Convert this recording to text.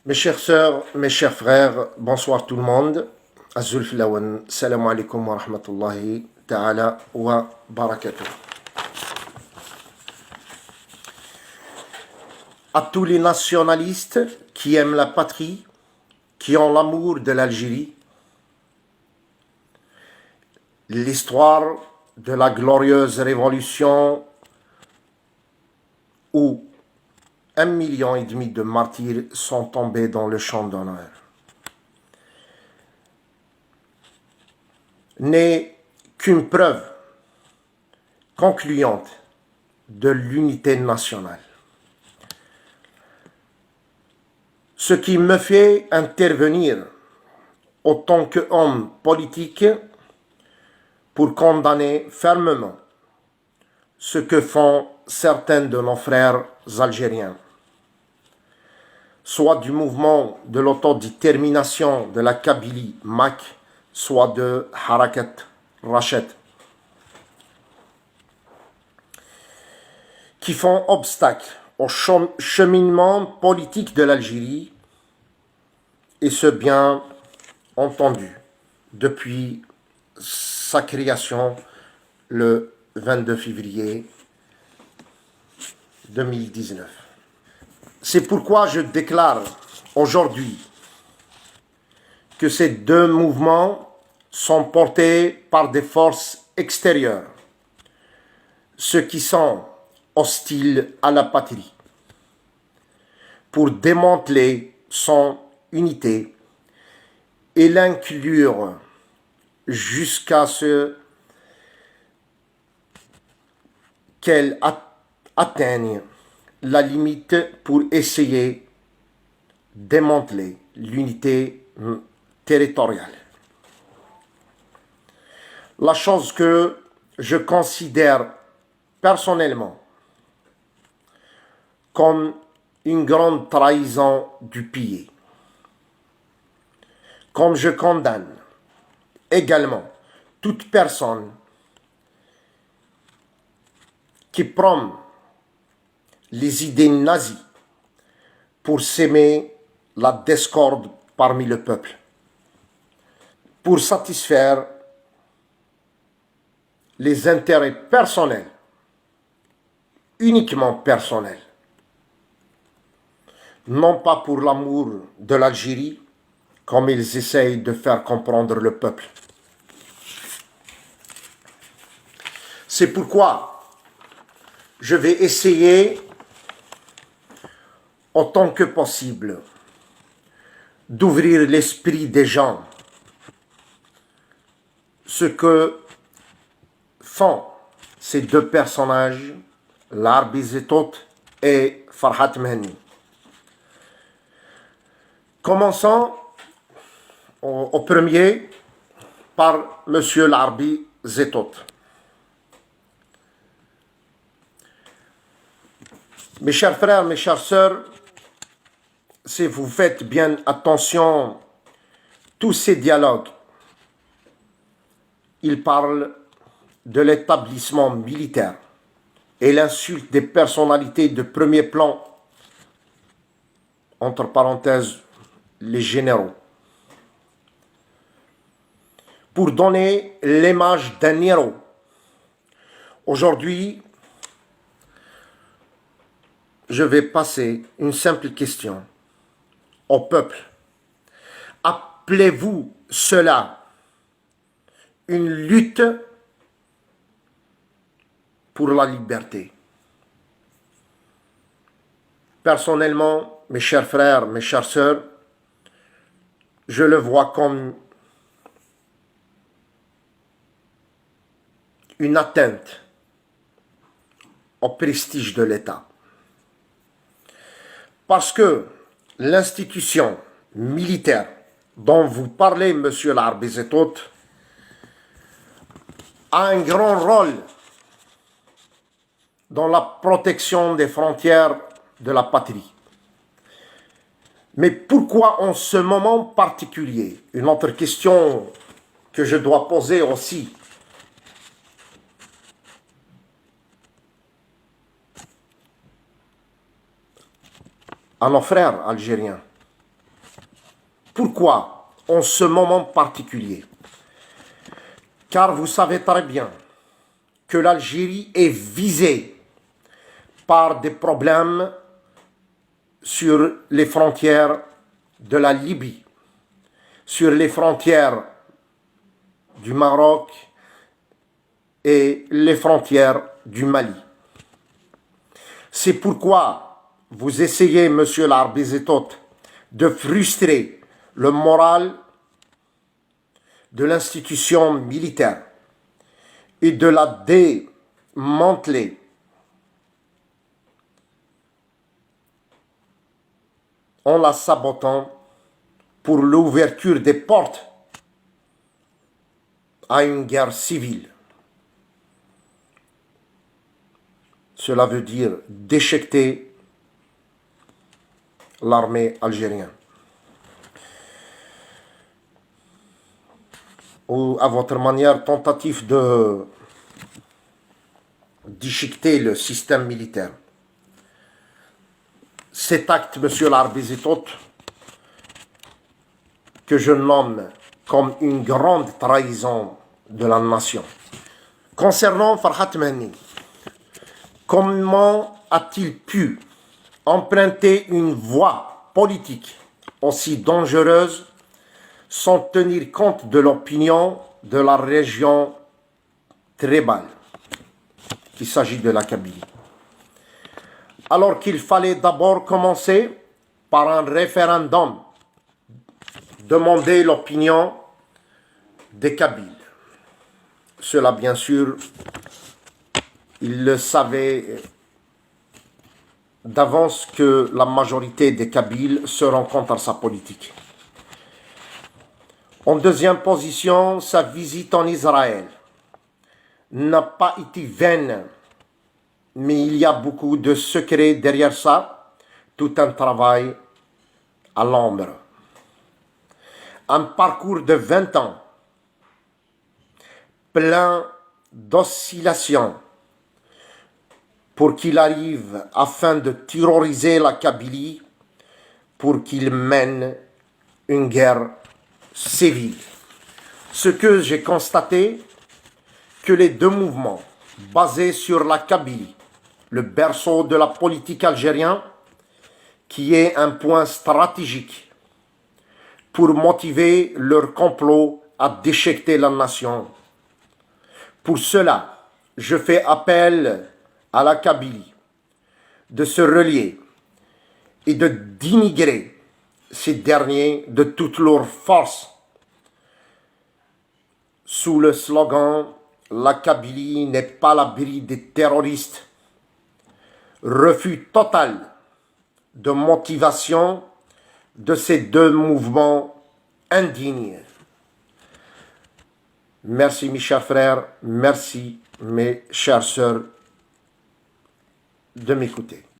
Mes chères sœurs, mes chers frères, bonsoir tout le monde. Azul Filawan, salam alaikum wa rahmatullahi ta'ala wa barakatuh. À tous les nationalistes qui aiment la patrie, qui ont l'amour de l'Algérie, l'histoire de la glorieuse révolution où 1,5 million de martyrs sont tombés dans le champ d'honneur, n'est qu'une preuve concluante de l'unité nationale. Ce qui me fait intervenir en tant qu'homme politique pour condamner fermement ce que font certains de nos frères algériens, soit du mouvement de l'autodétermination de la Kabylie MAK, soit de Harakat Rachet, qui font obstacle au cheminement politique de l'Algérie, et ce bien entendu depuis sa création le 22 février 2019. C'est pourquoi je déclare aujourd'hui que ces deux mouvements sont portés par des forces extérieures, ceux qui sont hostiles à la patrie, pour démanteler son unité et l'inclure jusqu'à ce qu'elle atteigne la limite pour essayer de démanteler l'unité territoriale. La chose que je considère personnellement comme une grande trahison du pays, comme je condamne également toute personne qui prône les idées nazies pour s'aimer la discorde parmi le peuple, pour satisfaire les intérêts personnels, uniquement personnels, non pas pour l'amour de l'Algérie, comme ils essayent de faire comprendre le peuple. C'est pourquoi je vais essayer, autant que possible, d'ouvrir l'esprit des gens, ce que font ces deux personnages, Larbi Zetot et Farhat Mehni. Commençons au premier par M. Larbi Zetot. Mes chers frères, mes chères sœurs, si vous faites bien attention, tous ces dialogues, ils parlent de l'établissement militaire et l'insulte des personnalités de premier plan, entre parenthèses, les généraux, pour donner l'image d'un héros. Aujourd'hui, je vais passer une simple question au peuple. Appelez-vous cela une lutte pour la liberté? Personnellement, mes chers frères, mes chères sœurs, je le vois comme une atteinte au prestige de l'État. Parce que l'institution militaire dont vous parlez, monsieur Larbi Zetot, a un grand rôle dans la protection des frontières de la patrie. Mais pourquoi en ce moment particulier? Une autre question que je dois poser aussi. À nos frères algériens. Pourquoi en ce moment particulier? Car vous savez très bien que l'Algérie est visée par des problèmes sur les frontières de la Libye, sur les frontières du Maroc et les frontières du Mali. C'est pourquoi vous essayez, monsieur l'Arbizitot, de frustrer le moral de l'institution militaire et de la démanteler en la sabotant pour l'ouverture des portes à une guerre civile. Cela veut dire déchiqueter l'armée algérienne. Ou à votre manière, tentative de déchiqueter le système militaire. Cet acte, monsieur l'Arbizitot, que je nomme comme une grande trahison de la nation. Concernant Farhat Mehni, comment a-t-il pu emprunter une voie politique aussi dangereuse sans tenir compte de l'opinion de la région tribale, il s'agit de la Kabylie, alors qu'il fallait d'abord commencer par un référendum, demander l'opinion des Kabyles. Cela, bien sûr, il le savait d'avance que la majorité des Kabyles seront contre sa politique. En deuxième position, sa visite en Israël n'a pas été vaine, mais il y a beaucoup de secrets derrière ça, tout un travail à l'ombre. Un parcours de 20 ans, plein d'oscillations, pour qu'il arrive afin de terroriser la Kabylie, pour qu'il mène une guerre civile. Ce que j'ai constaté, que les deux mouvements basés sur la Kabylie, le berceau de la politique algérienne, qui est un point stratégique pour motiver leur complot à déchiqueter la nation. Pour cela, je fais appel à la Kabylie de se relier et de dénigrer ces derniers de toute leur force sous le slogan « La Kabylie n'est pas l'abri des terroristes ». Refus total de motivation de ces deux mouvements indignes. Merci mes chers frères, merci mes chères sœurs de m'écouter.